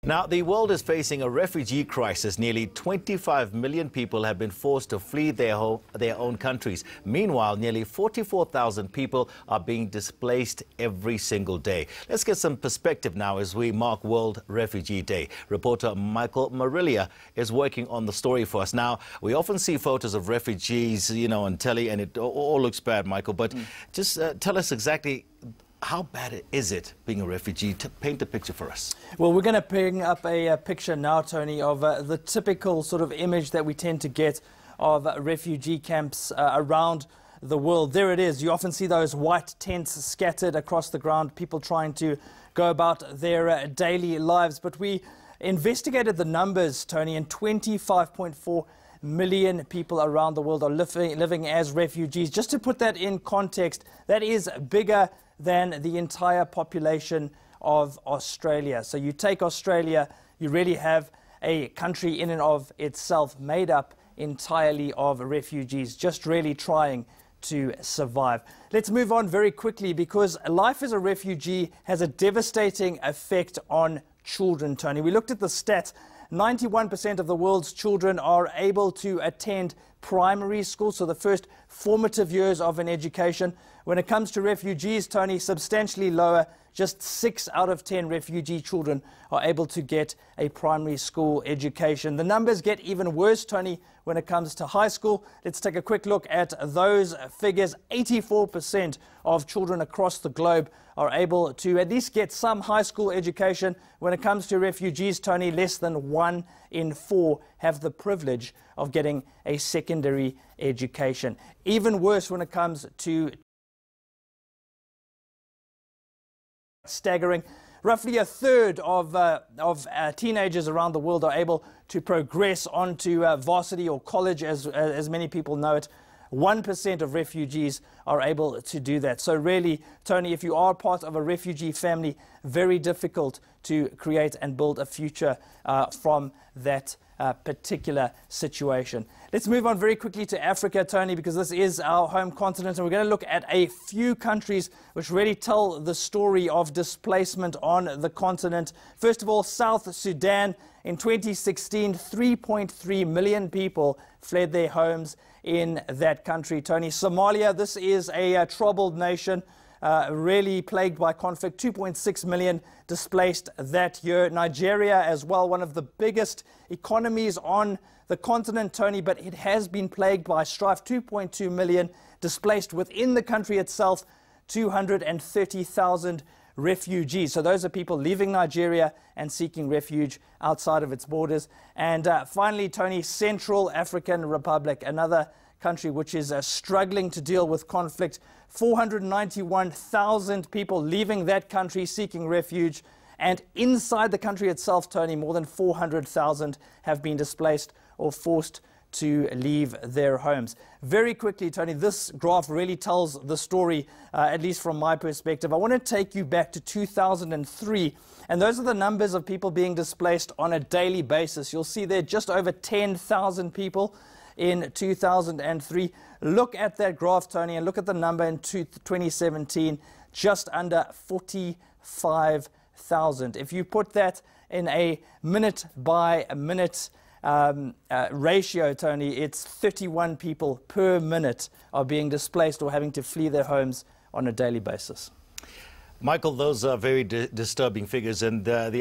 Now, the world is facing a refugee crisis. Nearly 25 million people have been forced to flee their own countries. Meanwhile, nearly 44,000 people are being displaced every single day. Let's get some perspective now as we mark World Refugee Day. Reporter Michael Marillier is working on the story for us. Now, we often see photos of refugees, on telly, and it all looks bad, Michael. But just tell us exactly, how bad is it being a refugee? Paint a picture for us. Well, we're going to bring up a picture now, Tony, of the typical sort of image that we tend to get of refugee camps around the world. There it is. You often see those white tents scattered across the ground, people trying to go about their daily lives. But we investigated the numbers, Tony, and 25.4 million people around the world are living as refugees. Just to put that in context, that is bigger than the entire population of Australia. So you take Australia, you really have a country in and of itself made up entirely of refugees, just really trying to survive. Let's move on very quickly, because life as a refugee has a devastating effect on children, Tony. We looked at the stats. 91% of the world's children are able to attend primary school, so the first formative years of an education. When it comes to refugees, Tony, substantially lower. Just 6 out of 10 refugee children are able to get a primary school education. The numbers get even worse, Tony, when it comes to high school. Let's take a quick look at those figures. 84% of children across the globe are able to at least get some high school education. When it comes to refugees, Tony, less than 1 in 4 have the privilege of getting a secondary education. Even worse when it comes to staggering. Roughly a third of teenagers around the world are able to progress onto varsity or college, as many people know it. 1% of refugees are able to do that. So really, Tony, if you are part of a refugee family, very difficult to create and build a future from that particular situation. Let's move on very quickly to Africa, Tony, because this is our home continent, and we're going to look at a few countries which really tell the story of displacement on the continent. First of all, South Sudan. In 2016, 3.3 million people fled their homes in that country, Tony. Somalia, this is a troubled nation, really plagued by conflict. 2.6 million displaced that year. Nigeria as well, one of the biggest economies on the continent, Tony, but it has been plagued by strife. 2.2 million displaced within the country itself. 230,000 refugees. So those are people leaving Nigeria and seeking refuge outside of its borders. And finally, Tony, Central African Republic, another country which is struggling to deal with conflict. 491,000 people leaving that country seeking refuge. And inside the country itself, Tony, more than 400,000 have been displaced or forced to leave their homes. Very quickly, Tony, this graph really tells the story, at least from my perspective. I want to take you back to 2003, and those are the numbers of people being displaced on a daily basis. You'll see there just over 10,000 people in 2003. Look at that graph, Tony, and look at the number in 2017, just under 45,000. If you put that in a minute by minute ratio, Tony, it's 31 people per minute are being displaced or having to flee their homes on a daily basis. Michael, those are very disturbing figures, and the